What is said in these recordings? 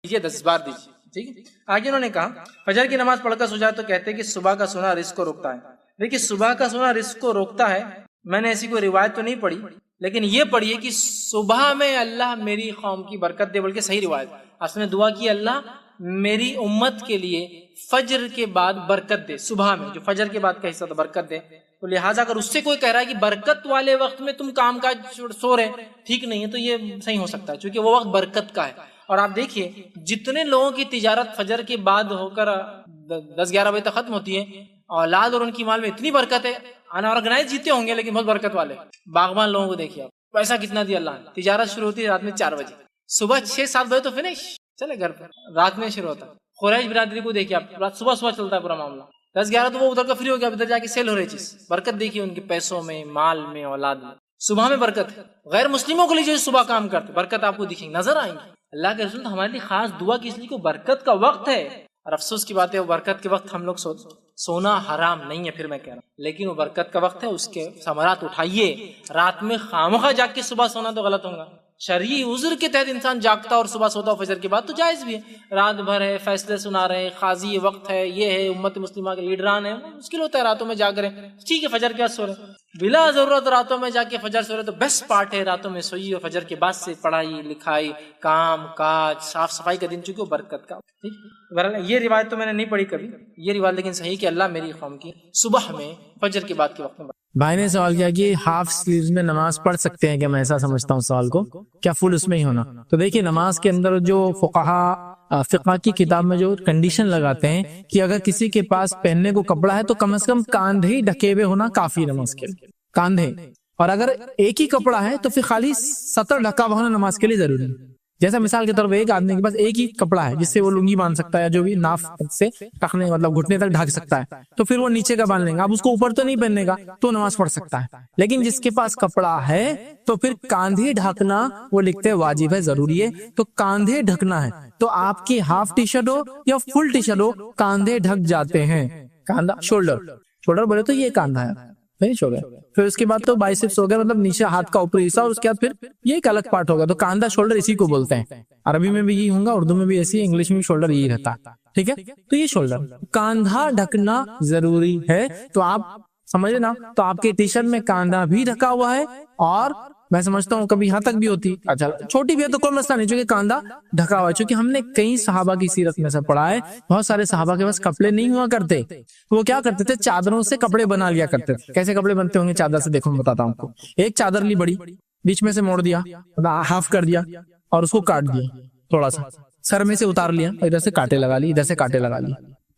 دیجیے 10 بار دیجیے. ٹھیک ہے. آگے انہوں نے کہا فجر کی نماز پڑھ کر سو جائے تو کہتے ہیں کہ صبح کا سونا رزق کو روکتا ہے. دیکھیے صبح کا سونا رزق کو روکتا ہے، میں نے ایسی کوئی روایت تو نہیں پڑھی، لیکن یہ پڑھیے کہ صبح میں اللہ میری قوم کی برکت دے، بلکہ صحیح روایت اس نے دعا کی اللہ میری امت کے لیے فجر کے بعد برکت دے، صبح میں جو فجر کے بعد کا حصہ تھا برکت دے. تو لہٰذا اگر اس سے کوئی کہہ رہا ہے کہ برکت والے وقت میں تم کام کاج سو رہے ٹھیک نہیں ہے، تو یہ صحیح ہو سکتا ہے چونکہ وہ وقت برکت کا ہے. اور آپ دیکھیے جتنے لوگوں کی تجارت فجر کے بعد ہو کر 10-11 بجے تک ختم ہوتی ہے، اولاد اور ان کی مال میں اتنی برکت ہے، انآرگنائز جیتے ہوں گے لیکن بہت برکت والے باغبان لوگوں کو دیکھیے آپ، پیسہ کتنا دیا اللہ نے. تجارت شروع ہوتی ہے رات میں 4 بجے، صبح 6-7 بجے تو فنش، چلے گھر پر، رات میں شروع ہوتا ہے. قریش برادری کو دیکھیے آپ، رات صبح چلتا ہے پورا معاملہ، 10-11 تو وہ ادھر کا فری ہو گیا، ادھر جا کے سیل ہو رہی چیز. برکت دیکھیے ان کے پیسوں میں، مال میں، اولاد میں. صبح میں برکت ہے. غیر مسلموں کے لیے جو صبح کام کرتے برکت آپ کو دکھیں نظر آئیں گی. اللہ کے رسول ہمارے لیے خاص دعا کی، اس لیے کہ برکت کا وقت ہے. اور افسوس کی بات ہے وہ برکت کے وقت ہم لوگ سونا حرام نہیں ہے، پھر میں کہہ رہا ہوں، لیکن وہ برکت کا وقت ہے، اس کے ثمرات اٹھائیے. رات میں خامخواہ جاگ کے صبح سونا تو غلط ہوگا. شرعی عذر کے تحت انسان جاگتا اور صبح سوتا فجر کے بعد تو جائز بھی ہے. رات بھر ہے، فیصلے سنا رہے ہیں، قاضی یہ وقت ہے، یہ ہے، امت مسلمہ کے لیڈران ہیں، مشکل ہوتا ہے راتوں میں جاگ رہے ہیں، ٹھیک ہے فجر کے بعد سو رہے ہیں. بلا ضرورت راتوں میں جا کے فجر سو رہے تو بیسٹ پارٹ ہے راتوں میں سوئیے، اور فجر کے بعد سے پڑھائی لکھائی، کام کاج، صاف صفائی کا دن چونکہ وہ برکت کا. ٹھیک. بہرحال یہ روایت تو میں نے نہیں پڑھی کبھی، یہ روایت لیکن صحیح کہ اللہ میری قوم کی صبح میں فجر کے بعد کے وقت میں. بھائی نے سوال کیا کہ ہاف سلیوز میں نماز پڑھ سکتے ہیں کیا؟ میں ایسا سمجھتا ہوں سوال کو، کیا فل اس میں ہی ہونا؟ تو دیکھیے نماز کے اندر جو فقہ کی کتاب میں جو کنڈیشن لگاتے ہیں کہ اگر کسی کے پاس پہننے کو کپڑا ہے تو کم از کم کاندھے ہی ڈھکے ہوئے ہونا کافی نماز کے لیے، کاندھے. اور اگر ایک ہی کپڑا ہے تو پھر خالی سطر ڈھکا ہوا ہونا نماز کے لیے ضروری ہے. جیسا مثال کے طور پہ ایک آدمی کے پاس ایک ہی کپڑا ہے جس سے وہ لنگی باندھ سکتا ہے، جو بھی ناف سے ٹخنے مطلب گھٹنے تک ڈھک سکتا ہے، تو پھر وہ نیچے کا باندھ لیں گا. اب اس کو اوپر تو نہیں پہننے گا تو نماز پڑھ سکتا ہے. لیکن جس کے پاس کپڑا ہے تو پھر کاندھے ڈھکنا وہ لکھتے ہیں واجب ہے، ضروری ہے. تو کاندھے ڈھکنا ہے تو آپ کی ہاف ٹی شرٹ ہو یا فل ٹی شرٹ ہو کاندھے ڈھک جاتے ہیں. کاندھا شولڈر بولے تو یہ کاندھا ہے فنش ہو گیا. پھر اس کے بعد تو بائسپس ہو گیا، مطلب نیچے ہاتھ کا اوپری حصہ، اور اس کے بعد پھر یہ ایک الگ پارٹ ہوگا. تو کاندھا شولڈر اسی کو بولتے ہیں. عربی میں بھی یہی ہوں گا، اردو میں بھی ایسی، انگلش میں بھی شولڈر یہی رہتا ہے. ٹھیک ہے. تو یہ شولڈر کاندھا ڈھکنا ضروری ہے. تو آپ سمجھے نا، تو آپ کے ٹی شرٹ میں کاندھا بھی ڈھکا ہوا ہے، اور میں سمجھتا ہوں کبھی یہاں تک بھی ہوتی، اچھا چھوٹی بھی ہے تو کوئی مسئلہ نہیں، چونکہ کاندھا ڈھکا ہوا ہے. چونکہ ہم نے کئی صحابہ کی سیرت میں سے پڑھا ہے بہت سارے صحابہ کے پاس کپڑے نہیں ہوا کرتے، وہ کیا کرتے تھے چادروں سے کپڑے بنا لیا کرتے تھے. کیسے کپڑے بنتے ہوں گے چادر سے؟ دیکھو میں بتاتا ہوں آپ کو. ایک چادر لی بڑی، بیچ میں سے موڑ دیا، ہاف کر دیا، اور اس کو کاٹ دیا تھوڑا سا، سر میں سے اتار لیا، ادھر سے کاٹے لگا لی، ادھر سے کاٹے لگا لی،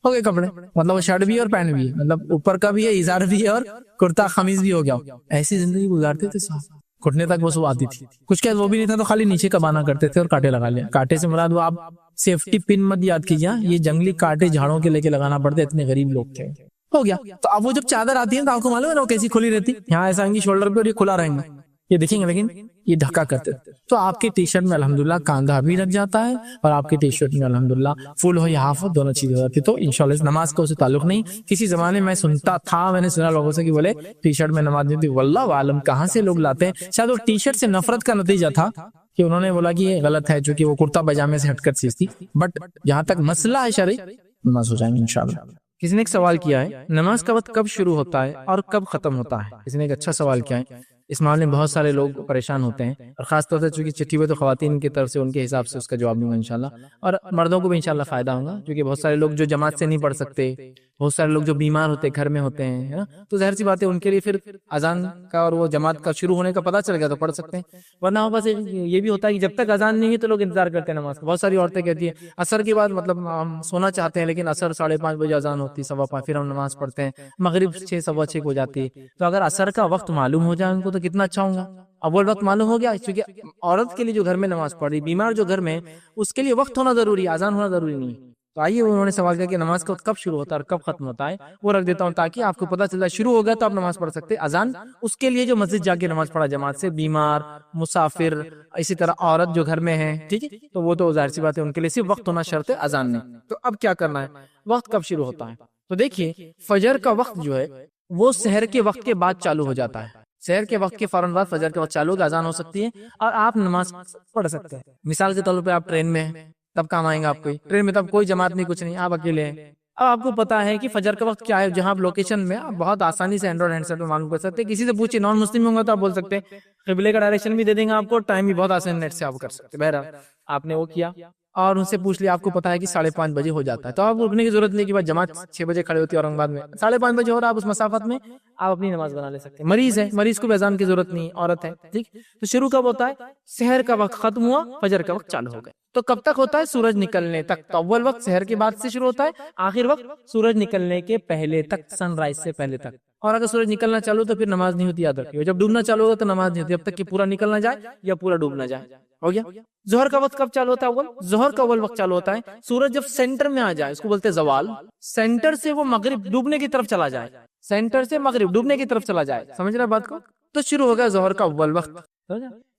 ہو گئے کپڑے. مطلب وہ شرٹ بھی ہے اور پینٹ بھی ہے، مطلب اوپر کا بھی ہے، ازار بھی ہے، اور کرتا خمیز بھی ہو گیا. ایسی زندگی گزارتے تھے صاحب، گھٹنے تک وہ سب آتی تھی. کچھ کیا وہ بھی نہیں تھا تو خالی نیچے کا بانا کرتے تھے اور کاٹے لگا لیا. کاٹے سے مراد وہ آپ سیفٹی پن مت یاد کیجیے، یہ جنگلی کاٹے جھاڑوں کے لے کے لگانا پڑتے، اتنے غریب لوگ تھے. ہو گیا. تو اب وہ جب چادر آتی ہے تو آپ کو معلوم ہے نا وہ کیسی کھلی رہتی، یہاں ایسا آئیں گی شولڈر پہ اور یہ کھلا رہیں گا، یہ دیکھیں گے، لیکن یہ ڈھکا کرتے. تو آپ کے ٹی شرٹ میں الحمدللہ کاندھا بھی رکھ جاتا ہے، اور آپ کے ٹی شرٹ میں الحمدللہ فل ہو یا ہاف ہو، دونوں چیزیں ہو جاتی. تو انشاءاللہ اس نماز کا اسے تعلق نہیں. کسی زمانے میں سنتا تھا، میں نے سنا لوگوں سے کہ بولے ٹی شرٹ میں نماز نہیں تھی. واللہ عالم کہاں سے لوگ لاتے ہیں، شاید وہ ٹی شرٹ سے نفرت کا نتیجہ تھا کہ انہوں نے بولا کہ یہ غلط ہے چونکہ وہ کرتا پاجامے سے ہٹ کر چیز تھی. بٹ جہاں تک مسئلہ ہے شرعی، نماز ہو جائیں گے انشاءاللہ. کسی نے ایک سوال کیا ہے نماز کا وقت کب شروع ہوتا ہے اور کب ختم ہوتا ہے؟ کسی نے ایک اچھا سوال کیا ہے. اس معاملے میں بہت سارے لوگ پریشان ہوتے ہیں، اور خاص طور سے چونکہ چٹھی ہوئے تو خواتین کی طرف سے ان کے حساب سے اس کا جواب دوں گا انشاءاللہ، اور مردوں کو بھی انشاءاللہ فائدہ ہوگا، کیونکہ بہت سارے لوگ جو جماعت سے نہیں پڑھ سکتے، بہت سارے لوگ جو بیمار ہوتے گھر میں ہوتے ہیں، تو ظاہر سی بات ہے ان کے لیے پھر اذان کا اور وہ جماعت کا شروع ہونے کا پتہ چل گیا تو پڑھ سکتے ہیں. ورنہ بس یہ بھی ہوتا ہے کہ جب تک اذان نہیں ہے تو لوگ انتظار کرتے ہیں نماز کا. بہت ساری عورتیں کہتی ہیں عصر کے بعد مطلب ہم سونا چاہتے ہیں لیکن عصر 5:30 بجے اذان ہوتی، 5:15، پھر ہم نماز پڑھتے ہیں، مغرب 6 سوا 6 کو جاتی ہے. تو اگر عصر کا وقت معلوم ہو جائے ان کو تو کتنا اچھا ہوگا. اب وہ وقت معلوم ہو گیا، کیونکہ عورت کے لیے جو گھر میں نماز پڑھ رہی، بیمار جو گھر میں، اس کے لیے وقت ہونا ضروری ہے، اذان ہونا ضروری نہیں. تو آئیے انہوں نے سوال کیا کہ نماز کا وقت کب شروع ہوتا ہے اور کب ختم ہوتا ہے، وہ رکھ دیتا ہوں تاکہ آپ کو پتہ چل جائے. شروع ہو گیا تو آپ نماز پڑھ سکتے. اذان اس کے لیے جو مسجد جا کے نماز پڑھا جماعت سے، بیمار، مسافر، اسی طرح عورت جو گھر میں ہے، ٹھیک ہے، تو وہ تو ظاہر سی بات ہے ان کے لیے صرف وقت ہونا شرط ہے، اذان نہیں. تو اب کیا کرنا ہے، وقت کب شروع ہوتا ہے؟ تو دیکھیے فجر کا وقت جو ہے وہ سحر کے وقت کے بعد چالو ہو جاتا ہے. سحر کے وقت کے فوراً بعد فجر کے وقت چالو ہوگا، اذان ہو سکتی ہے اور آپ نماز پڑھ سکتے ہیں. مثال کے طور پہ آپ ٹرین میں ہیں، تب کام آئیں گا آپ کو. ٹرین میں تب کوئی جماعت نہیں, کچھ نہیں, آپ اکیلے ہیں. اب آپ کو پتا ہے کہ فجر کا وقت کیا ہے, جہاں آپ لوکیشن میں آپ بہت آسانی سے اینڈرائڈ ہینڈ سیٹ میں معلوم کر سکتے ہیں. کسی سے پوچھیں, نان مسلم ہوں گا تو آپ بول سکتے ہیں, قبلے کا ڈائریکشن بھی دے دیں گے آپ کو, ٹائم بھی بہت آسانی نیٹ سے آپ کر سکتے ہیں. بہرحال آپ نے وہ کیا اور ان سے پوچھ لیا, آپ کو پتا ہے کہ 5:30 بجے ہو جاتا ہے, تو آپ کو رکنے کی ضرورت نہیں کہ بھائی جماعت 6 بجے کھڑے ہوتی ہے اورنگ آباد میں, 5:30 بجے ہو رہا ہے, آپ اس مسافت میں آپ اپنی نماز بنا لے سکتے ہیں. مریض ہے, مریض کو بھی اذان کی ضرورت نہیں, عورت ہے, ٹھیک. تو شروع کب ہوتا ہے؟ سحر کا وقت ختم ہوا, فجر کا وقت چالو ہو گیا. تو کب تک ہوتا ہے؟ سورج نکلنے تک. تو اول وقت سحر کے بعد سے شروع ہوتا ہے, آخر وقت سورج نکلنے کے پہلے تک, سن رائز سے پہلے تک. اور اگر سورج نکلنا چالو تو پھر نماز نہیں ہوتی, یاد رکھیے. جب ڈوبنا چالو ہوگا تو نماز نہیں ہوتی, جب تک کہ پورا نکل نہ جائے یا پورا ڈوب نہ جائے. ہو گیا. ظہر کا وقت کب چالو ہوتا ہے؟ اول ظہر کا اول وقت چالو ہوتا ہے سورج جب سینٹر میں آ جائے, اس کو بولتے ہیں زوال. سینٹر سے وہ مغرب ڈوبنے کی طرف چلا جائے, سینٹر سے مغرب ڈوبنے کی طرف چلا جائے, سمجھ رہے بات کو؟ تو شروع ہو گیا ظہر کا اول وقت.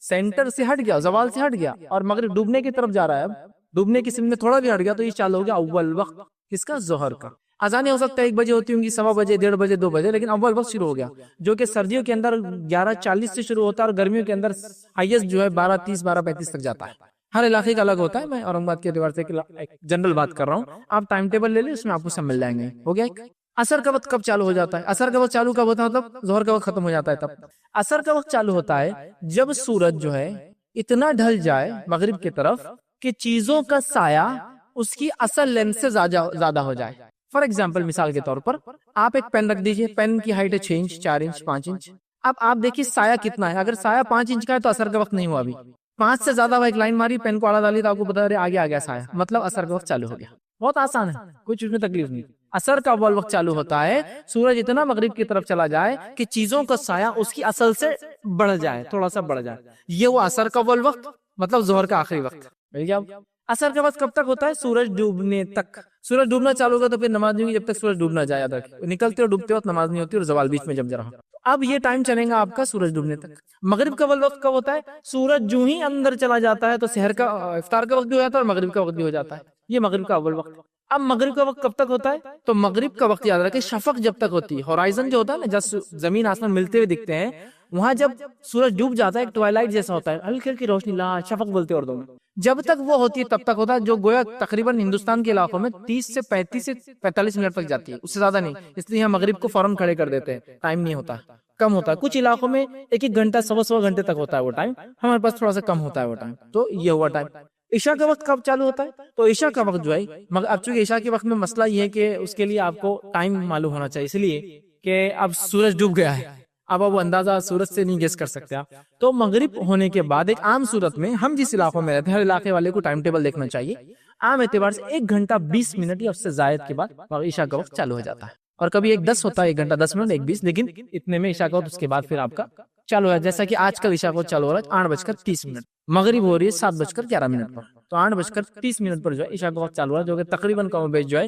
سینٹر سے ہٹ گیا, زوال سے ہٹ گیا اور مغرب ڈوبنے کی طرف جا رہا ہے, اب ڈوبنے کی سمت میں تھوڑا بھی ہٹ گیا, تو یہ چالو ہو گیا اول وقت. کس کا؟ ظہر کا. اذانیں ہو سکتا ہے 1 بجے ہوتی ہوں گی, 1:15 بجے, 1:30 بجے, 2 بجے, لیکن اول وقت شروع ہو گیا, جو کہ سردیوں کے اندر 11:40 سے شروع ہوتا ہے اور گرمیوں کے اندر ہائیسٹ جو ہے 12:30 12:35 تک جاتا ہے. ہر علاقے کا الگ ہوتا ہے, میں اورنگ آباد کے اعتبار سے جنرل بات کر رہا ہوں. آپ ٹائم ٹیبل لے لیں, اس میں آپ کو سب مل جائیں گے. ہو گیا. عصر کا وقت کب چالو ہو جاتا ہے؟ عصر کا وقت چالو کب ہوتا ہے؟ مطلب ظہر کا وقت ختم ہو جاتا ہے تب. عصر کا وقت چالو ہوتا ہے جب سورج جو ہے اتنا ڈھل جائے مغرب کی طرف کہ چیزوں کا سایہ اس کی اصل لینس سے زیادہ ہو جائے. فار ایگزامپل, مثال کے طور پر آپ ایک پین رکھ دیجئے, پین کی ہائٹ ہے 6 انچ, 4 انچ, 5 انچ. اب آپ دیکھیے سایہ کتنا ہے. اگر سایہ 5 انچ کا ہے تو عصر کا وقت نہیں ہوا ابھی. 5 سے زیادہ ایک لائن ماری, پین کو آڑا ڈالی تو آپ کو بتا رہے آگے آ گیا سایہ, مطلب عصر کا وقت چالو ہو گیا. بہت آسان ہے, کچھ اس میں تکلیف نہیں. عصر کا اول وقت چالو ہوتا ہے سورج اتنا مغرب کی طرف چلا جائے کہ چیزوں کا سایہ اس کی اصل سے بڑھ جائے, تھوڑا سا بڑھ جائے. یہ وہ عصر کا اول وقت, مطلب ظہر کا آخری وقت. عصر کا وقت کب تک ہوتا ہے؟ سورج ڈوبنے تک. سورج ڈوبنا چالو ہوگا تو پھر نماز نہیں ہوگی جب تک سورج ڈوب نہ جائے. نکلتے اور ڈوبتے وقت نماز نہیں ہوتی, اور زوال بیچ میں جب رہا. اب یہ ٹائم چلے گا آپ کا سورج ڈوبنے تک. مغرب کا اول وقت کب ہوتا ہے؟ سورج جو ہی اندر چلا جاتا ہے تو سحر کا افطار کا وقت بھی ہو جاتا ہے اور مغرب کا وقت بھی ہو جاتا ہے. یہ مغرب کا اول وقت. اب مغرب کا وقت کب تک ہوتا ہے؟ تو مغرب کا وقت یاد رکھیں, شفق جب تک ہوتی ہے, ہورائزن جو ہوتا ہے نا, جب زمین آسمان ملتے ہوئے دکھتے ہیں, وہاں جب سورج ڈوب جاتا ہے ایک ٹوائلائٹ جیسا ہوتا ہے, ہلکی ہلکی روشنی, لا شفق بولتے ہیں اردو میں. جب تک وہ ہوتی ہے تب تک ہوتا ہے, جو گویا تقریباً ہندوستان کے علاقوں میں 30 سے 35 سے 45 منٹ تک جاتی ہے, اس سے زیادہ نہیں. اس لیے ہم مغرب کو فوراً کھڑے کر دیتے ہیں, ٹائم نہیں ہوتا, کم ہوتا ہے. کچھ علاقوں میں 1 گھنٹہ, 1.25 گھنٹے تک ہوتا ہے وہ ٹائم, ہمارے پاس تھوڑا سا کم ہوتا ہے وہ ٹائم. تو یہ ہوا ٹائم. عشاء کا وقت کب چالو ہوتا ہے؟ تو عشاء کا وقت جو ہے, اب چونکہ عشاء کے وقت میں مسئلہ یہ ہے کہ اس کے لیے آپ کو ٹائم معلوم ہونا چاہیے, اس لیے کہ اب سورج ڈوب گیا ہے, اب وہ اندازہ سورج سے نہیں گیس کر سکتے آپ. تو مغرب ہونے کے بعد ایک عام صورت میں ہم جس علاقوں میں رہتے ہیں, ہر علاقے والے کو ٹائم ٹیبل دیکھنا چاہیے, عام اعتبار سے 1 گھنٹہ 20 منٹ یا اس سے زائد کے بعد عشاء کا وقت چالو ہو جاتا ہے. اور کبھی 1:10 ہوتا ہے, 1 گھنٹہ 10 منٹ, 1:20, لیکن اتنے میں عشاء کا وقت اس کے بعد پھر آپ کا چالو ہے. جیسا کہ آج کل عشاء کا وقت چالو ہو رہا ہے 8:30, مغرب ہو رہی ہے 7:11 پر, تو 8:30 پر جو ہے عشاء کا وقت چالو ہو رہا ہے, جو کہ تقریباً کم و بیش جو ہے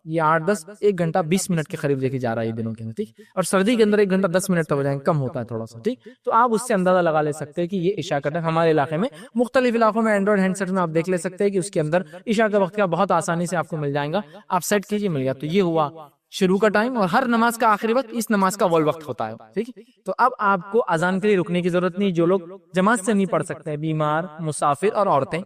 یہ 8-10 1 گھنٹہ 20 منٹ کے قریب دیکھی جا رہا ہے یہ دنوں کے اندر, ٹھیک. اور سردی کے اندر 1 گھنٹہ 10 منٹ تک ہو جائیں, کم ہوتا ہے تھوڑا سا, ٹھیک. تو آپ اس سے اندازہ لگا لے سکتے ہیں کہ یہ عشاء کا ٹائم ہمارے علاقے میں, مختلف علاقوں میں اینڈرائڈ ہینڈ سیٹ میں آپ دیکھ لے سکتے ہیں کہ اس کے اندر عشاء کا وقت کا بہت آسانی سے آپ کو مل جائے گا, آپ سیٹ کیجیے, مل گیا. تو یہ ہوا شروع کا ٹائم, اور ہر نماز کا آخری وقت اس نماز کا اول وقت ہوتا ہے, ٹھیک. تو اب آپ کو اذان کے لیے رکنے کی ضرورت نہیں. جو لوگ جماعت سے نہیں پڑھ سکتے ہیں, بیمار, مسافر اور عورتیں,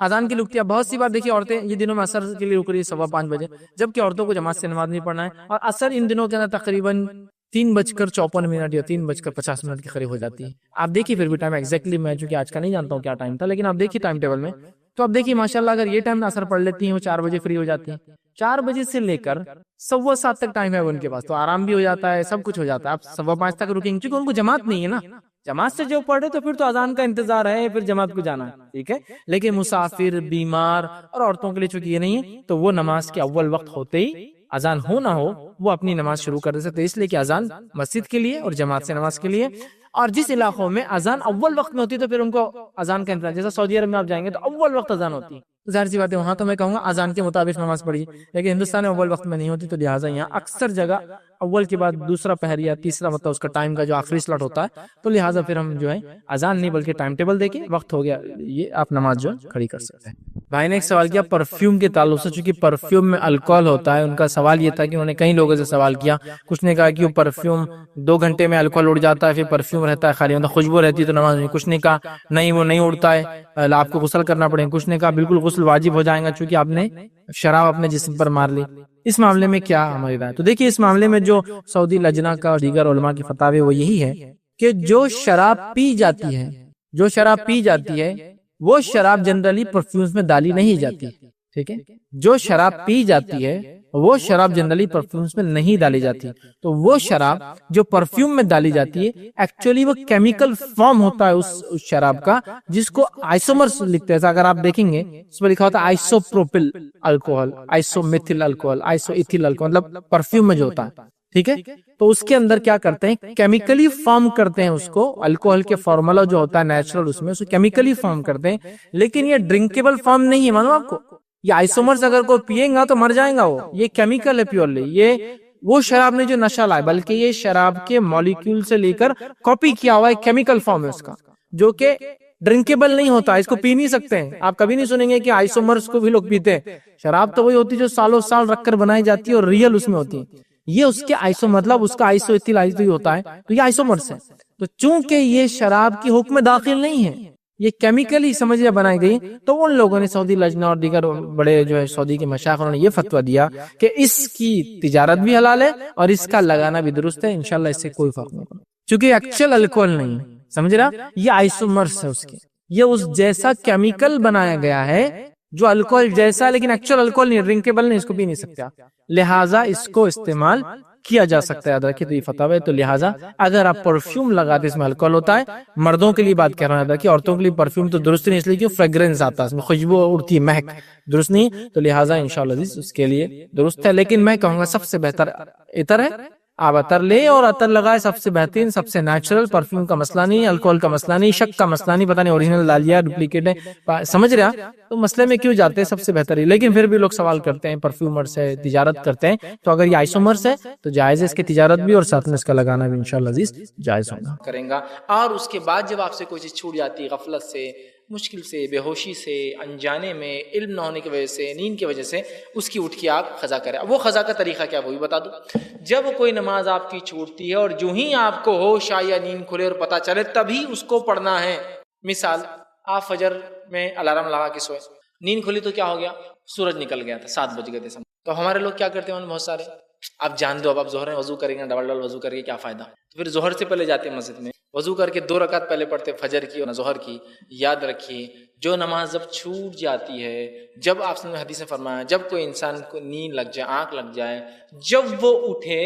اذان کے لیے بہت سی بار دیکھیے عورتیں یہ دنوں میں عصر کے لیے رک رہی ہے 5:15 بجے, جبکہ عورتوں کو جماعت سے نماز نہیں پڑھنا ہے. اور عصر ان دنوں کے اندر تقریباً 3:54 یا 3:50 کے قریب ہو جاتی ہے. آپ دیکھیے پھر بھی ٹائم ایگزیکٹلی, میں چونکہ آج کا نہیں جانتا ہوں کیا ٹائم تھا, لیکن آپ دیکھیے ٹائم ٹیبل میں, تو آپ دیکھیے ماشاءاللہ اگر یہ ٹائم عصر پڑھ لیتی ہیں, وہ 4 بجے فری ہو جاتی ہیں. 4 بجے سے لے کر 7:15 تک ٹائم ہے ان کے پاس, تو آرام بھی ہو جاتا ہے, سب کچھ ہو جاتا ہے. آپ 5:15 تک رکیں گے, چونکہ ان کو جماعت نہیں ہے نا. جماعت سے جو پڑھے تو پھر تو اذان کا انتظار ہے, پھر جماعت کو جانا ہے, ٹھیک ہے. لیکن مسافر, بیمار اور عورتوں کے لیے چونکہ یہ نہیں ہے, تو وہ نماز کے اول وقت ہوتے ہی اذان ہو نہ ہو وہ اپنی نماز شروع کر سکتے ہیں, اس لیے کہ اذان مسجد کے لیے اور جماعت سے نماز کے لیے. اور جس علاقوں میں اذان اول وقت میں ہوتی ہے تو پھر ان کو اذان کا انتظار, جیسا سعودی عرب میں آپ جائیں گے تو اول وقت اذان ہوتی ہے, ظاہر سی بات ہے وہاں تو میں کہوں گا اذان کے مطابق نماز پڑھیے, لیکن ہندوستان میں اول وقت میں نہیں ہوتی, تو لہٰذا یہاں اکثر جگہ اول کے بعد دوسرا پہر یا تیسرا, مطلب اس کا ٹائم کا جو آخری سلاٹ ہوتا ہے, تو لہٰذا پھر ہم جو ہے اذان نہیں بلکہ ٹائم ٹیبل دیکھیں, وقت ہو گیا, یہ آپ نماز جو کھڑی کر سکتے ہیں. بھائی نے ایک سوال کیا پرفیوم کے تعلق سے، چونکہ پرفیوم میں الکوہل ہوتا ہے. ان کا سوال یہ تھا کہ انہوں نے کئی لوگوں سے سوال کیا، کچھ نے کہا کہ وہ پرفیوم 2 گھنٹے میں الکوہل اڑ جاتا ہے، پھر پرفیوم رہتا ہے خالی، مطلب خوشبو رہتی ہے تو نماز نہیں. کچھ نے کہا نہیں وہ نہیں اڑتا ہے، آپ کو غسل کرنا پڑے. کچھ نے کہا بالکل غسل واجب ہو جائے گا چونکہ آپ نے شراب اپنے جسم پر مار لی. اس معاملے میں کیا ہماری رائے؟ تو دیکھیے اس معاملے میں جو سعودی لجنہ کا اور دیگر علماء کی فتاوی وہ یہی ہے کہ جو شراب پی جاتی ہے وہ شراب جنرلی پرفیومز میں ڈالی نہیں جاتی. ٹھیک ہے، جو شراب پی جاتی ہے وہ شراب جنرلی پرفیومز میں نہیں ڈالی جاتی. تو وہ شراب جو پرفیوم میں ڈالی جاتی ہے ایکچولی وہ کیمیکل فارم ہوتا ہے اس شراب کا، جس کو آئسومرز لکھتے ہیں. اگر آپ دیکھیں گے اس میں لکھا ہوتا ہے isopropyl alcohol, iso methyl alcohol, iso ethyl alcohol, مطلب پرفیوم میں جو ہوتا ہے. ٹھیک ہے، تو اس کے اندر کیا کرتے ہیں کیمیکلی فارم کرتے ہیں اس کو. الکوہل کے فارمولا جو ہوتا ہے نیچرل اس میں اسے کیمیکلی فارم کرتے ہیں، لیکن یہ ڈرنکیبل فارم نہیں ہے. معلوم آپ کو یہ آئسومرز اگر کوئی پیے گا تو مر جائے گا. وہ یہ کیمیکل ہے پیورلی. یہ وہ شراب نے جو نشہ لائے، بلکہ یہ شراب کے مالیکیول سے لے کر کاپی کیا ہوا ہے کیمیکل فارم ہے اس کا، جو کہ ڈرنکیبل نہیں ہوتا. اس کو پی نہیں سکتے ہیں. آپ کبھی نہیں سنیں گے کہ آئسومرز کو بھی لوگ پیتے ہیں. شراب تو وہی ہوتی ہے جو سالوں سال رکھ کر بنائی جاتی ہے اور ریئل اس میں ہوتی ہے. یہ اس کے آئسو مطلب اس کا آئسو ایتھل آئسو ہوتا ہے، تو یہ آئسومرز ہے. تو چونکہ یہ شراب کی حکم داخل نہیں ہے، یہ کیمیکلی سمجھے بنائی گئی، تو ان لوگوں نے سعودی لجنہ اور دیگر بڑے جو ہے سعودی کے مشائخ انہوں نے یہ فتویٰ دیا کہ اس کی تجارت بھی حلال ہے اور اس کا لگانا بھی درست ہے. انشاءاللہ اس سے کوئی فرق نہیں پڑتا چونکہ ایکچوئل الکوہل نہیں ہے. سمجھ رہا، یہ آئسومرز ہے اس کے، یہ اس جیسا کیمیکل بنایا گیا ہے جو الکوہل جیسا، لیکن ایکچوئل الکوہل نہیں، ڈرنکیبل نہیں، اس کو پی نہیں سکتے. لہٰذا اس کو استعمال کیا جا سکتا ہے. یاد رکھیں تو یہ فتویٰ ہے. تو لہٰذا اگر آپ پرفیوم لگاتے اس میں الکوہل ہوتا ہے، مردوں کے لیے بات کر رہا ہے کہ عورتوں کے لیے پرفیوم تو درست نہیں، اس لیے کہ فریگرنس آتا ہے اس میں، خوشبو اڑتی ہے، مہک درست نہیں. تو لہٰذا انشاءاللہ اس کے لیے درست ہے. لیکن میں کہوں گا سب سے بہتر عطر ہے. آپ عطر لیں اور عطر لگائے، سب سے بہترین، سب سے نیچرل. پرفیوم کا مسئلہ نہیں، الکوہل کا مسئلہ نہیں، شک کا مسئلہ نہیں، پتہ نہیں اوریجنل ڈال لیا ڈپلیکیٹ ہے، سمجھ رہا. تو مسئلے میں کیوں جاتے ہیں، سب سے بہتر ہی. لیکن پھر بھی لوگ سوال کرتے ہیں پرفیومر سے تجارت کرتے ہیں، تو اگر یہ آئسومرز ہے تو جائز ہے اس کی تجارت بھی، اور ساتھ میں اس کا لگانا بھی انشاءاللہ عزیز جائز ہوگا. کریں گا. اور اس کے بعد جب آپ سے کوئی چیز چھوٹ جاتی ہے، غفلت سے، مشکل سے، بے ہوشی سے، انجانے میں، علم نہ ہونے کی وجہ سے، نیند کی وجہ سے، اس کی اٹھ کے آپ قضا کریں. وہ قضا کا طریقہ کیا وہ بھی بتا دوں. جب کوئی نماز آپ کی چھوٹتی ہے اور جو ہی آپ کو ہوش آئے یا نیند کھلے اور پتہ چلے تبھی اس کو پڑھنا ہے. مثال، آپ فجر میں الارم لگا کے سوئے، نیند کھلی تو کیا ہو گیا، سورج نکل گیا تھا، 7 بج گئے تھے. تو ہمارے لوگ کیا کرتے ہیں بہت سارے، آپ جان دو اب آپ ظہر میں وضو کریں گے، ڈبل وضو کر کے کیا فائدہ. تو پھر ظہر سے پہلے جاتے ہیں مسجد میں، وضو کر کے 2 رکعت پہلے پڑھتے فجر کی اور ظہر کی. یاد رکھیے جو نماز جب چھوٹ جاتی ہے، جب آپ نے حدیث میں فرمایا جب کوئی انسان کو نیند لگ جائے، آنکھ لگ جائے، جب وہ اٹھے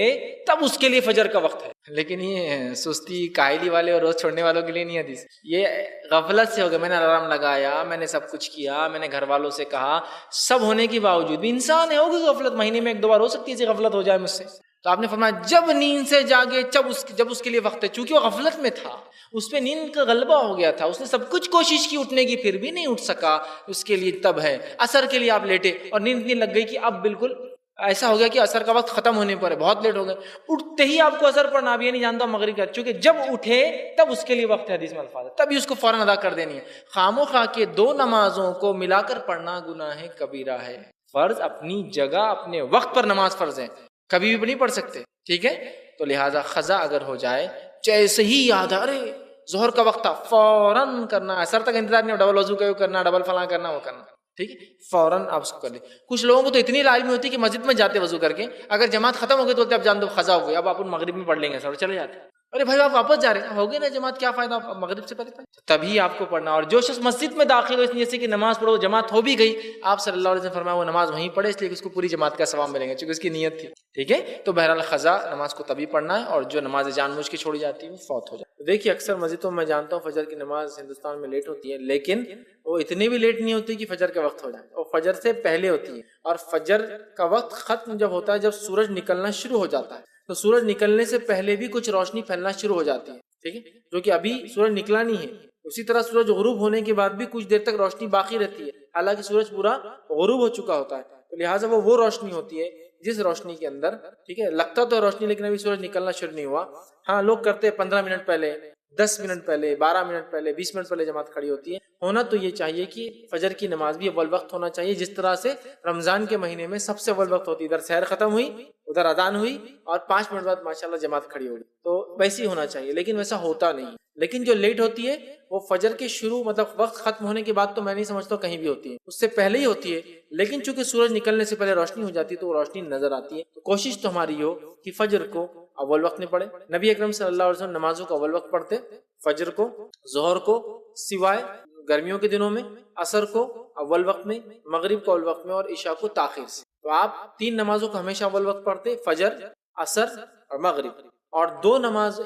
تب اس کے لیے فجر کا وقت ہے. لیکن یہ سستی کاہلی والے اور روز چھوڑنے والوں کے لیے نہیں حدیث. یہ غفلت سے ہو گیا. میں نے الارم لگایا، میں نے سب کچھ کیا، میں نے گھر والوں سے کہا، سب ہونے کے باوجود بھی انسان ہے، ہوگی غفلت، مہینے میں 1-2 بار ہو سکتی ہے غفلت ہو جائے مجھ سے. تو آپ نے فرمایا جب نیند سے جاگے جب اس کے لیے وقت ہے. چونکہ وہ غفلت میں تھا، اس پہ نیند کا غلبہ ہو گیا تھا، اس نے سب کچھ کوشش کی اٹھنے کی پھر بھی نہیں اٹھ سکا، اس کے لیے تب ہے. عصر کے لیے آپ لیٹے اور نیند اتنی لگ گئی کہ اب بالکل ایسا ہو گیا کہ عصر کا وقت ختم ہونے پر ہے، بہت لیٹ ہو گئے، اٹھتے ہی آپ کو عصر پڑھنا، اب یہ نہیں جانتا مغرب کا. چونکہ جب اٹھے تب اس کے لیے وقت ہے، حدیث میں الفاظ ہے، تبھی اس کو فوراً ادا کر دینی ہے. خام و خواہ کے 2 نمازوں کو ملا کر پڑھنا گناہ کبیرہ ہے. فرض اپنی جگہ اپنے وقت پر نماز فرض ہے، کبھی بھی نہیں پڑھ سکتے. ٹھیک ہے، تو لہٰذا قضا اگر ہو جائے، جیسے ہی یاد آ رہے ظہر کا وقت تھا فوراً کرنا، عصر تک انتظار نہیں، ڈبل وضو کرنا، ڈبل فلاں کرنا، وہ کرنا. ٹھیک ہے، فوراً آپ اس کو کر لیں. کچھ لوگوں کو تو اتنی لازمی ہوتی ہے کہ مسجد میں جاتے وضو کر کے، اگر جماعت ختم ہو گئی تو اب جان دو قضا ہو گئی، اب آپ مغرب میں پڑھ لیں گے، سر چلے جاتے. ارے بھائی آپ واپس جا رہے ہیں، ہو گئی نا جماعت، کیا فائدہ، آپ مغرب سے پہلے تبھی آپ کو پڑھنا. اور جو شخص مسجد میں داخل ہو اس نیت سے کہ نماز پڑھو، جماعت ہو بھی گئی، آپ صلی اللہ علیہ وسلم فرمایا وہ نماز وہیں پڑھے، اس لیے کہ اس کو پوری جماعت کا ثواب ملے گا چونکہ اس کی نیت تھی. ٹھیک ہے، تو بہرحال قضا نماز کو تبھی پڑھنا ہے، اور جو نماز جان بوجھ کے چھوڑی جاتی ہے وہ فوت ہو جاتی ہے. دیکھیے اکثر مسجدوں میں جانتا ہوں فجر کی نماز ہندوستان میں لیٹ ہوتی ہے، لیکن وہ اتنی بھی لیٹ نہیں ہوتی کہ فجر کا وقت ہو جائے، اور فجر سے پہلے ہوتی ہے. اور فجر کا وقت ختم جب ہوتا ہے، جب سورج نکلنا شروع ہو جاتا ہے، تو سورج نکلنے سے پہلے بھی کچھ روشنی پھیلنا شروع ہو جاتی ہے. ٹھیک ہے، جو کہ ابھی سورج نکلا نہیں ہے. اسی طرح سورج غروب ہونے کے بعد بھی کچھ دیر تک روشنی باقی رہتی ہے، حالانکہ سورج پورا غروب ہو چکا ہوتا ہے. تو لہٰذا وہ روشنی ہوتی ہے جس روشنی کے اندر، ٹھیک ہے، لگتا تو روشنی لیکن ابھی سورج نکلنا شروع نہیں ہوا. ہاں لوگ کرتے 15 منٹ پہلے 10 منٹ پہلے، 12 منٹ پہلے، 20 منٹ پہلے جماعت کھڑی ہوتی ہے. ہونا تو یہ چاہیے کہ فجر کی نماز بھی اول وقت ہونا چاہیے، جس طرح سے رمضان کے مہینے میں سب سے اول وقت ہوتی ہے. ادھر سحر ختم ہوئی، ادھر اذان ہوئی اور 5 منٹ بعد ماشاءاللہ جماعت کھڑی ہوئی. تو ویسے ہی ہونا چاہیے، لیکن ویسا ہوتا نہیں. لیکن جو لیٹ ہوتی ہے وہ فجر کے شروع مطلب وقت ختم ہونے کے بعد تو میں نہیں سمجھتا کہیں بھی ہوتی ہے، اس سے پہلے ہی ہوتی ہے. لیکن چونکہ سورج نکلنے سے پہلے روشنی ہو جاتی ہے تو وہ روشنی نظر آتی ہے. تو کوشش تو ہماری ہو کہ فجر کو اول وقت میں پڑھے. نبی اکرم صلی اللہ علیہ وسلم نمازوں کو اول وقت پڑھتے، فجر کو، ظہر کو سوائے گرمیوں کے دنوں میں، عصر کو اول وقت میں، مغرب کو اول وقت میں اور عشاء کو تاخیر سے. تو آپ 3 نمازوں کو ہمیشہ اول وقت پڑھتے، فجر، عصر اور مغرب. اور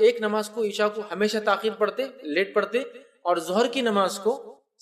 ایک نماز کو عشاء کو ہمیشہ تاخیر پڑھتے، لیٹ پڑھتے. اور ظہر کی نماز کو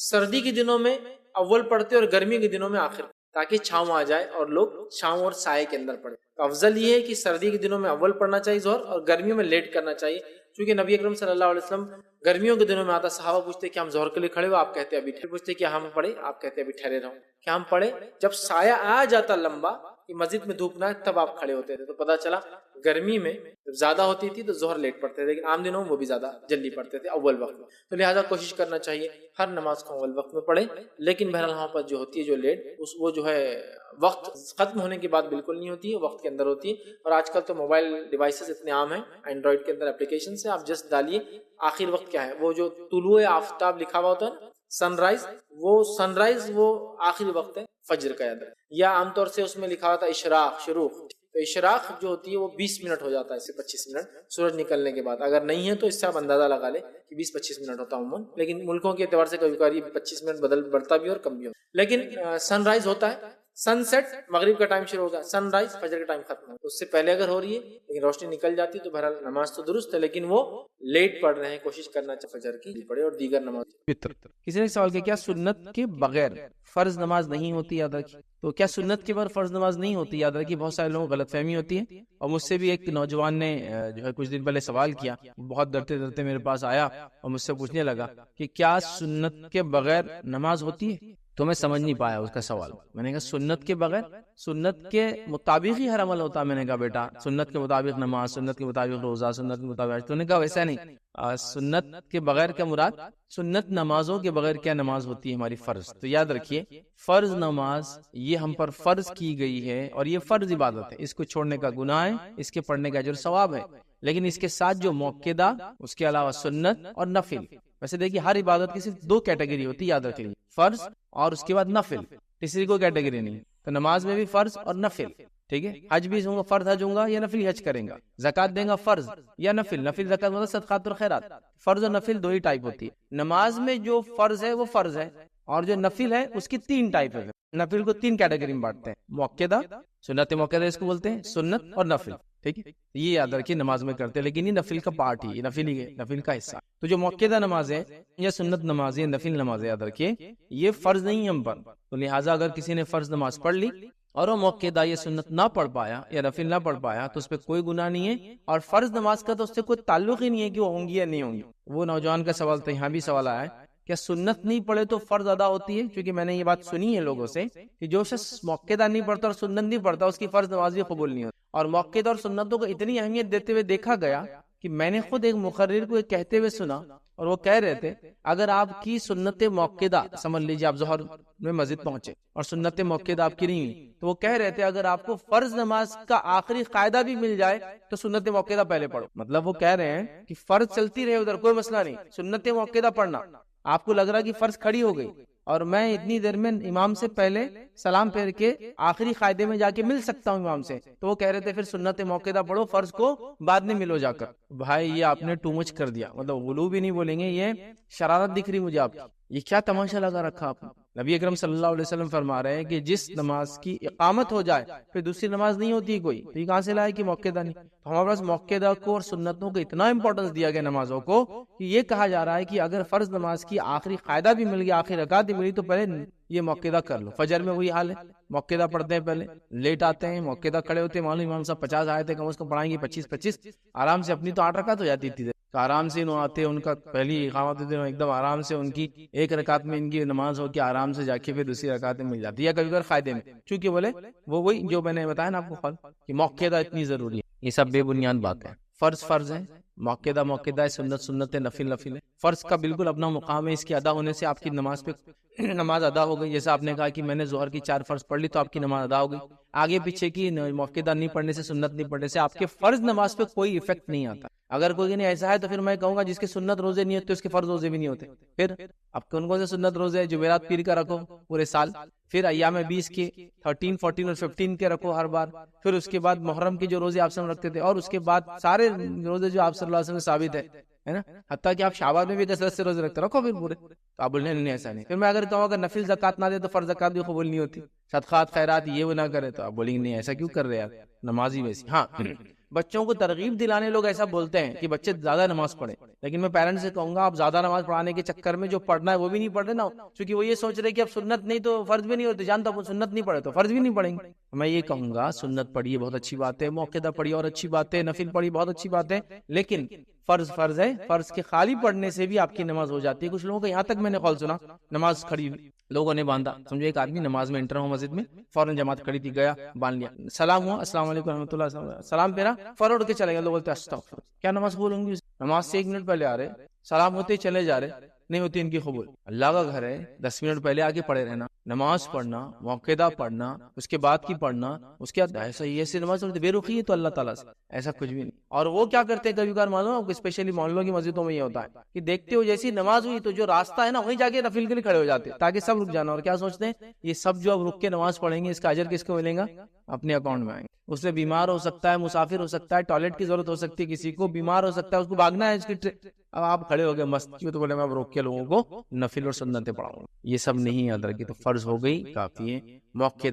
سردی کے دنوں میں اول پڑھتے اور گرمی کے دنوں میں آخر، تاکہ چھاؤں آ جائے اور لوگ چھاؤں اور سائے کے اندر پڑھے. تو افضل یہ ہے کہ سردی کے دنوں میں اول پڑھنا چاہیے ظہر، اور گرمیوں میں لیٹ کرنا چاہیے. چونکہ نبی اکرم صلی اللہ علیہ وسلم گرمیوں کے دنوں میں آتا، صحابہ پوچھتے کہ ہم ظہر کے لیے کھڑے ہو، آپ کہتے ابھی پوچھتے کہ ہم پڑھے، آپ کہتے ابھی ٹھہرے رہو. کہ ہم پڑھے جب سایہ آ جاتا لمبا کہ مسجد میں دھوپ نہ ہے تب آپ کھڑے ہوتے تھے. تو پتہ چلا گرمی میں جب زیادہ ہوتی تھی تو ظہر لیٹ پڑھتے تھے، لیکن عام دنوں میں وہ بھی زیادہ جلدی پڑھتے تھے اول وقت میں. تو لہٰذا کوشش کرنا چاہیے ہر نماز کو اول وقت میں پڑھیں. لیکن بہرحال وہاں پر جو ہوتی ہے جو لیٹ وہ جو ہے وقت ختم ہونے کے بعد بالکل نہیں ہوتی ہے، وقت کے اندر ہوتی ہے. اور آج کل تو موبائل ڈیوائسز اتنے عام ہیں، اینڈرائڈ کے اندر اپلیکیشن سے آپ جسٹ ڈالیے آخر وقت کیا ہے، وہ جو طلوع آفتاب لکھا ہوا ہوتا ہے نا، سن رائز وہ آخری وقت ہے فجر کا. یاد ہے، یا عام طور سے اس میں لکھا ہوتا ہے اشراق، شروق. تو اشراق جو ہوتی ہے وہ 20 منٹ ہو جاتا ہے، سے 25 منٹ سورج نکلنے کے بعد. اگر نہیں ہے تو اس سے آپ اندازہ لگا لیں کہ 20-25 منٹ ہوتا ہے عموماً. لیکن ملکوں کے اعتبار سے کبھی کبھی 25 منٹ بڑھتا بھی اور کم بھی ہوتا. لیکن سن رائز ہوتا ہے، سن سیٹ مغرب کا ٹائم شروع ہوگا، سن رائز فجر کا ٹائم ختم ہوگا. اس سے پہلے اگر ہو رہی ہے لیکن روشنی نکل جاتی ہے تو بہرحال نماز تو درست ہے، لیکن وہ لیٹ پڑھ رہے ہیں. کوشش کرنا چاہیے فجر کی پڑھے اور دیگر نماز. کسی نے سوال کیا سنت کے بغیر فرض نماز نہیں ہوتی؟ یاد رکھیے. تو کیا سنت کے بغیر فرض نماز نہیں ہوتی؟ یاد رکھیے بہت سارے لوگوں کو غلط فہمی ہوتی ہے. اور مجھ سے بھی ایک نوجوان نے جو ہے کچھ دن پہلے سوال کیا، بہت ڈرتے ڈرتے میرے پاس آیا اور مجھ سے پوچھنے لگا کہ کیا سنت کے بغیر نماز ہوتی ہے؟ تو میں سمجھ نہیں پایا اس کا سوال. میں نے کہا سنت کے بغیر، سنت کے مطابق ہی ہر عمل ہوتا ہے. میں نے کہا بیٹا سنت کے مطابق نماز، سنت کے مطابق روزہ، سنت کے مطابق. تو نے کہا ویسا نہیں، سنت کے بغیر کا مراد سنت نمازوں کے بغیر کیا نماز ہوتی ہے ہماری فرض. تو یاد رکھیے فرض نماز یہ ہم پر فرض کی گئی ہے اور یہ فرض عبادت ہے، اس کو چھوڑنے کا گناہ ہے، اس کے پڑھنے کا اجر ثواب ہے. لیکن اس کے ساتھ جو موقعہ، اس کے علاوہ سنت اور نفل. ویسے دیکھیے ہر عبادت کی صرف 2 کیٹیگری ہوتی ہے، یاد رکھ لیجیے، فرض اور اس کے بعد نفل. تیسری کوئی کیٹیگری نہیں. تو نماز میں بھی فرض اور نفل، ٹھیک ہے. حج بھی ہوں گا، فرض حج ہوں گا یا نفل حج کریں گا. زکات دیں گا فرض یا نفل. نفل زکات مطلب صدقات اور خیرات. فرض اور نفل 2 ہی ٹائپ ہوتی ہے. نماز میں جو فرض ہے وہ فرض ہے، اور جو نفل ہے اس کی 3 ٹائپ ہے. نفل کو 3 کیٹیگری میں بانٹتے ہیں، موقعہ، سنت موقعہ اس کو بولتے ہیں، سنت اور نفل. ٹھیک ہے، یہ یاد رکھیے نماز میں کرتے ہیں، لیکن یہ نفل کا پارٹ ہی، یہ نفل کا حصہ. تو جو موقعہ نماز ہے یا سنت نماز ہے، نفل نماز ہے، یاد رکھیے یہ فرض نہیں ہم پر. تو لہٰذا اگر کسی نے فرض نماز پڑھ لی اور وہ موقعہ یہ سنت نہ پڑھ پایا یا نفل نہ پڑھ پایا تو اس پہ کوئی گناہ نہیں ہے. اور فرض نماز کا تو اس سے کوئی تعلق ہی نہیں ہے کہ وہ ہوں گی یا نہیں ہوں گی. وہ نوجوان کا سوال تھا، یہاں بھی سوال آیا ہے کیا سنت نہیں پڑھے تو فرض ادا ہوتی ہے؟ کیونکہ میں نے یہ بات سنی ہے لوگوں سے کہ جو شخص موقعہ نہیں پڑھتا اور سنت نہیں پڑھتا اس کی فرض نماز بھی قبول نہیں ہوتی. اور موقعہ اور سنتوں کو اتنی اہمیت دیتے ہوئے دیکھا گیا کہ میں نے خود ایک مقرر کو کہتے ہوئے سنا، اور وہ کہہ رہے تھے اگر آپ کی سنت موقعہ، سمجھ لیجیے آپ ظہر میں مسجد پہنچے اور سنت موقعہ آپ کی نہیں ہوئی، تو وہ کہہ رہے تھے اگر آپ کو فرض نماز کا آخری قاعدہ بھی مل جائے تو سنت موقعہ پہلے پڑھو. مطلب وہ کہہ رہے ہیں کہ فرض چلتی رہے ادھر کوئی مسئلہ نہیں، سنت موقعہ پڑھنا. آپ کو لگ رہا کہ فرض کھڑی ہو گئی اور میں اتنی دیر میں امام سے پہلے سلام پھیر کے آخری قاعدے میں جا کے مل سکتا ہوں امام سے، تو وہ کہہ رہے تھے پھر سنت موقعہ پڑھو، فرض کو بعد میں ملو جا کر. بھائی یہ آپ نے ٹو مچ کر دیا، مطلب غلو بھی نہیں بولیں گے، یہ شرارت دکھ رہی مجھے آپ کی. یہ کیا تماشا لگا رکھا آپ نے؟ نبی اکرم صلی اللہ علیہ وسلم فرما رہے ہیں کہ جس نماز کی اقامت ہو جائے پھر دوسری نماز نہیں ہوتی کوئی. تو یہ کہاں سے لائے کہ موقعہ نہیں؟ تو ہمارے پاس موقعہ کو اور سنتوں کو اتنا امپورٹنس دیا گیا نمازوں کو کہ یہ کہا جا رہا ہے کہ اگر فرض نماز کی آخری قاعدہ بھی مل گیا، آخری رکعت بھی ملی، تو پہلے یہ موقعہ کر لو. فجر میں وہی حال ہے، موقعہ پڑھتے ہیں، پہلے لیٹ آتے ہیں، موقعہ کھڑے ہوتے ہیں، معلوم امام صاحب 50 آئے تھے کم از کم پڑھائیں گے، 25 آرام سے. اپنی تو 8 رکعت ہو جاتی تھی، تو آرام سے انہوں آتے، ان کا پہلی اقامت ہوتی ہے، ایک دم آرام سے ان کی 1 رکعت میں ان کی نماز ہو کے آرام سے جا کے پھر دوسری رکعت میں مل جاتی ہے، یا کبھی کبھی فائدے میں. چونکہ بولے وہ وہی جو میں نے بتایا نا آپ کو کہ موقعہ اتنی ضروری ہے. یہ سب بے بنیاد بات ہے. فرض ہے، موقع موقع سنت سنت ہے، نفل نفل ہے. فرض کا بالکل اپنا مقام ہے، اس کے ادا ہونے سے آپ کی نماز پہ نماز ادا ہو گئی. جیسے آپ نے کہا کہ میں نے ظہر کی 4 فرض پڑھ لی تو آپ کی نماز ادا ہو گئی. آگے پیچھے کی موقع نہیں پڑھنے سے، سنت نہیں پڑھنے سے آپ کے فرض نماز پہ کوئی ایفیکٹ نہیں آتا. اگر کوئی نہیں ایسا ہے تو پھر میں کہوں گا جس کے سنت روزے نہیں ہوتے اس کے فرض روزے بھی نہیں ہوتے. پھر اب کون کون سے سنت روزے؟ جمعرات پیر کا رکھو پورے سال، پھر ایام 20 کے 13 14 اور 15 کے رکھو ہر بار، پھر اس کے بعد محرم کے جو روزے آپ سے رکھتے تھے، اور اس کے بعد سارے روزے جو آپ صلی اللہ علیہ وسلم سے ثابت ہے نا، حتیٰ کہ آپ شعبان میں بھی کثرت سے روزے رکھتے رکھو پھر پورے. تو آپ بولنے نہیں ایسا نہیں. پھر میں اگر کہوں اگر نفل زکات نہ دے تو فرض زکات بھی قبول نہیں ہوتی، صدقات خیرات یہ وہ نہ کرے تو آپ بولیں گے نہیں ایسا کیوں کر رہے یار، نماز ہی ویسی. ہاں بچوں کو ترغیب دلانے لوگ ایسا بولتے ہیں کہ بچے زیادہ نماز پڑھیں، لیکن میں پیرنٹس سے کہوں گا آپ زیادہ نماز پڑھانے کے چکر میں جو پڑھنا ہے وہ بھی نہیں پڑھ رہے نا، کیونکہ وہ یہ سوچ رہے کہ اب سنت نہیں تو فرض بھی نہیں ہوتے، جانتا ہوں سنت نہیں پڑھے تو فرض بھی نہیں پڑھیں گے. میں یہ کہوں گا سنت پڑھیے بہت اچھی بات ہے، موقع پڑھیے اور اچھی بات ہے، نفل پڑھیے بہت اچھی بات ہے، لیکن فرض ہے. فرض کے خالی پڑھنے سے بھی آپ کی نماز ہو جاتی ہے. کچھ لوگوں کو یہاں تک میں نے قول سنا، نماز کھڑی لوگوں نے باندھا، سمجھو ایک آدمی نماز میں انٹر ہو مسجد میں، فوراً جماعت کھڑی تھی، گیا باندھ لیا، سلام ہوا السلام علیکم رحمۃ اللہ، سلام پھیرا، فوراً اٹھ کے چلے گئے. لوگ بولتے استغفر، کیا نماز قبول ہوں گی؟ نماز سے 1 منٹ پہلے آ رہے، سلام ہوتے ہی چلے جا رہے، نہیں ہوتی ان کی قبول. اللہ کا گھر ہے، 10 منٹ پہلے آگے پڑھے رہنا، نماز پڑھنا، موقع پڑھنا، اس کے بعد کی پڑھنا، اس کے بعد ایسا ہی ایسے نماز پڑھتے بے رخی ہے تو اللہ تعالیٰ سے ایسا کچھ بھی نہیں. اور وہ کیا کرتے ہیں کبھی کبھار معلوم ہے، اسپیشلی محلوں کی مسجدوں میں یہ ہوتا ہے کہ دیکھتے ہو جیسی نماز ہوئی تو جو راستہ ہے نا وہیں جا کے نفل کے لیے کھڑے ہو جاتے ہیں تاکہ سب رک جانا. اور کیا سوچتے ہیں یہ سب جو اب رک کے نماز پڑھیں گے اس کا اجر کس کو ملے گا؟ اپنے اکاؤنٹ میں آئیں گے. اس سے بیمار ہو سکتا ہے، مسافر ہو سکتا ہے، ٹوائلٹ کی ضرورت ہو سکتی ہے، کسی کو بیمار ہو سکتا ہے، اس کو بھاگنا ہے اس کی اب آپ کھڑے ہو گئے مست تو بولے میں اب روک کے لوگوں کو نفل اور سنتیں پڑھاؤں گا. یہ سب نہیں یاد رکھے تو فرض ہو گئی کافی ہے. موقع